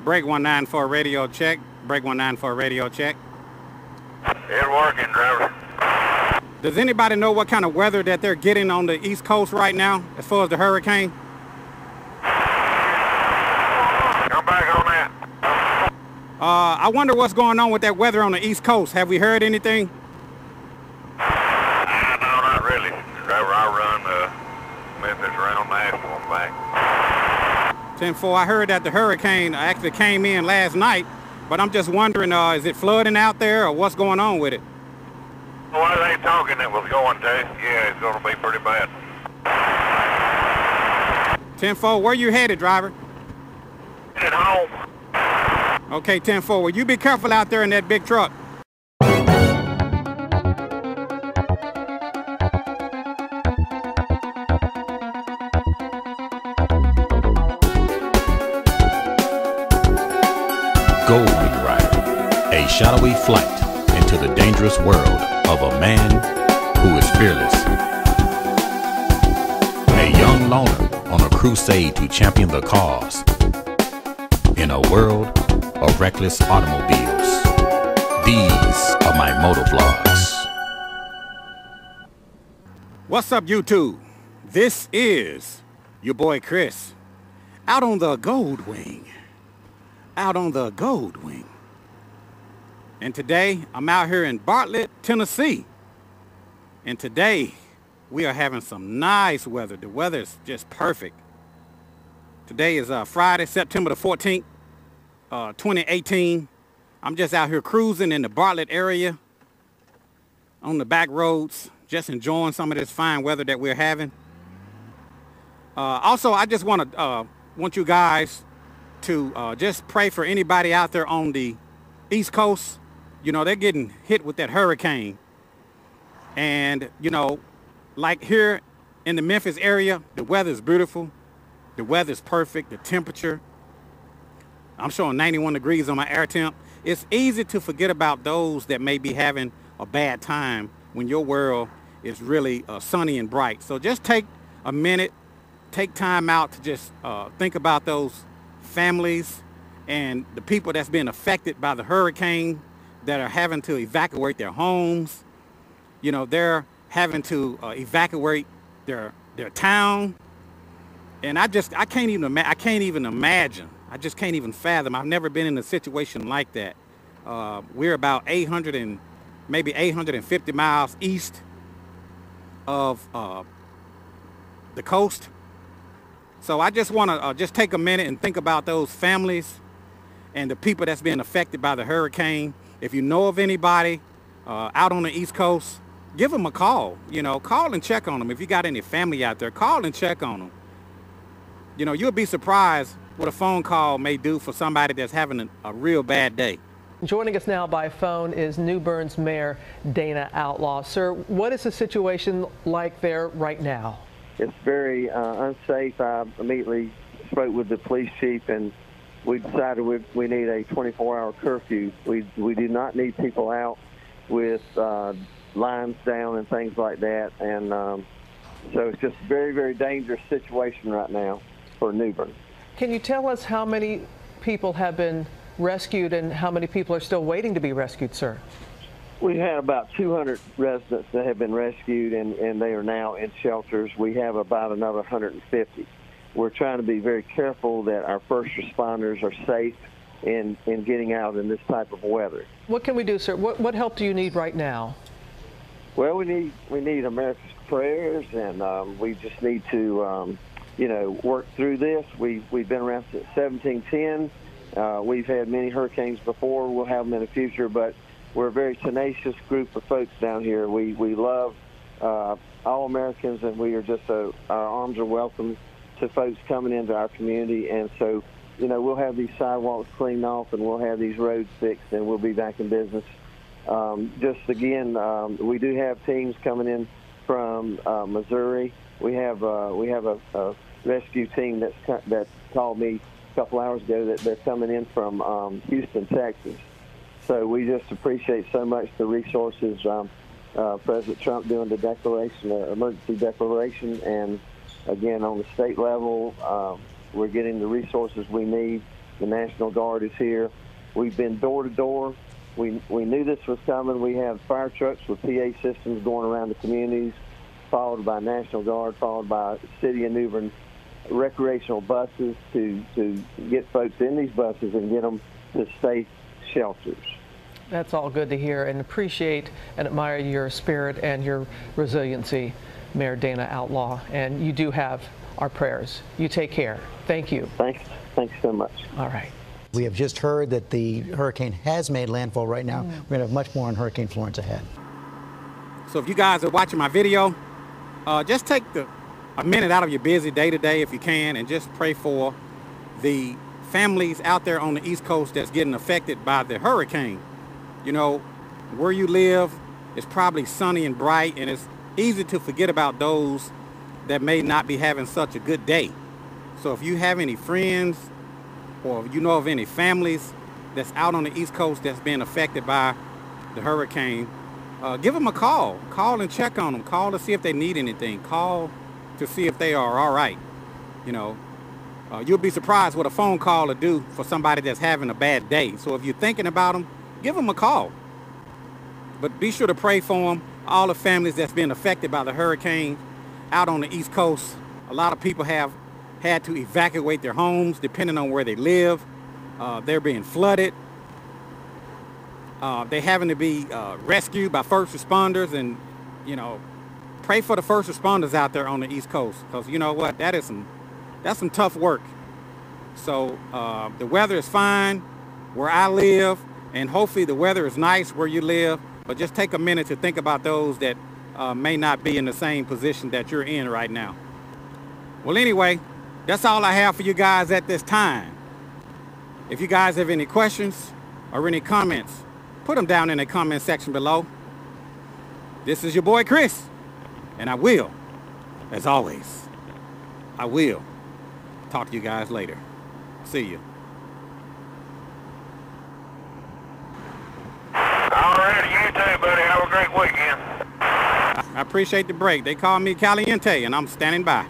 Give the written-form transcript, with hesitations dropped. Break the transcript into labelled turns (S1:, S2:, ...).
S1: Break 19 for a radio check. Break 19 for a radio check.
S2: It's working, driver.
S1: Does anybody know what kind of weather that they're getting on the East Coast right now as far as the hurricane?
S2: Come back on that.
S1: I wonder what's going on with that weather on the East Coast. Have we heard anything?
S2: No, not really. Driver, I run Memphis around Nashville and back.
S1: 10-4, I heard that the hurricane actually came in last night, but I'm just wondering, is it flooding out there or what's going on with it?
S2: Well, they talking it was going to. Yeah, it's going to be pretty bad.
S1: 10-4, where you headed, driver?
S2: Headed home.
S1: Okay, 10-4, well, you be careful out there in that big truck.
S3: Gold Rider, a shadowy flight into the dangerous world of a man who is fearless. A young loner on a crusade to champion the cause in a world of reckless automobiles. These are my motovlogs.
S1: What's up, YouTube? This is your boy Chris, out on the Gold Wing. Out on the Gold Wing. And today, I'm out here in Bartlett, Tennessee. And today, we are having some nice weather. The weather is just perfect. Today is Friday, September the 14th, 2018. I'm just out here cruising in the Bartlett area on the back roads, just enjoying some of this fine weather that we're having. Also, I just want you guys to just pray for anybody out there on the East Coast. You know, they're getting hit with that hurricane. And, you know, like here in the Memphis area, the weather's beautiful. The weather's perfect. The temperature, I'm showing 91 degrees on my air temp. It's easy to forget about those that may be having a bad time when your world is really sunny and bright. So just take a minute, take time out to just think about those families and the people that's being affected by the hurricane that are having to evacuate their homes. You know, they're having to evacuate their town. And I can't even imagine. I just can't even fathom. I've never been in a situation like that. We're about 800 and maybe 850 miles east of the coast. So I just want to just take a minute and think about those families and the people that's being affected by the hurricane. If you know of anybody out on the East Coast, give them a call. You know, call and check on them. If you got any family out there, call and check on them. You know, you'll be surprised what a phone call may do for somebody that's having a real bad day.
S4: Joining us now by phone is New Bern's Mayor Dana Outlaw. Sir, what is the situation like there right now?
S5: It's very unsafe. I immediately spoke with the police chief, and we decided we need a 24-hour curfew. We do not need people out with lines down and things like that. And so it's just a very, very dangerous situation right now for New Bern.
S4: Can you tell us how many people have been rescued and how many people are still waiting to be rescued, sir?
S5: We had about 200 residents that have been rescued, and they are now in shelters. We have about another 150. We're trying to be very careful that our first responders are safe in getting out in this type of weather.
S4: What can we do, sir? What help do you need right now?
S5: Well, we need America's prayers, and we just need to you know, work through this. We've been around since 1710. We've had many hurricanes before. We'll have them in the future, but we're a very tenacious group of folks down here. We love all Americans, and we are just our arms are welcome to folks coming into our community. And so, you know, we'll have these sidewalks cleaned off, and we'll have these roads fixed, and we'll be back in business. Just again, we do have teams coming in from Missouri. We have a rescue team that called me a couple hours ago that they're coming in from Houston, Texas. So we just appreciate so much the resources. President Trump doing the declaration, emergency declaration, and again on the state level, we're getting the resources we need The National Guard is here. We've been door to door. We knew this was coming. We have fire trucks with PA systems going around the communities, followed by National Guard, followed by City of New Bern recreational buses to get folks in these buses and get them to safe shelters.
S4: That's all good to hear, and appreciate and admire your spirit and your resiliency, Mayor Dana Outlaw. And you do have our prayers. You take care. Thank you.
S5: Thanks so much.
S4: All right.
S6: We have just heard that the hurricane has made landfall right now. We're going to have much more on Hurricane Florence ahead.
S1: So if you guys are watching my video, just take a minute out of your busy day to day if you can, and just pray for the families out there on the East Coast that's getting affected by the hurricane. You know, where you live is probably sunny and bright, and it's easy to forget about those that may not be having such a good day. So if you have any friends or you know of any families that's out on the East Coast that's being affected by the hurricane, give them a call. Call and check on them. Call to see if they need anything. Call to see if they are all right. You know, you'll be surprised what a phone call will do for somebody that's having a bad day. So if you're thinking about them, give them a call. But be sure to pray for them. All the families that's been affected by the hurricane out on the East Coast. A lot of people have had to evacuate their homes depending on where they live. They're being flooded. They're having to be rescued by first responders, and you know, pray for the first responders out there on the East Coast, because you know what, that's some tough work. So the weather is fine where I live, and hopefully the weather is nice where you live, but just take a minute to think about those that may not be in the same position that you're in right now. Well, anyway, that's all I have for you guys at this time. If you guys have any questions or any comments, put them down in the comment section below. This is your boy Chris, and I will, as always, I will talk to you guys later. See you.
S2: All right, you too, buddy. Have a great weekend.
S1: I appreciate the break. They call me Caliente, and I'm standing by.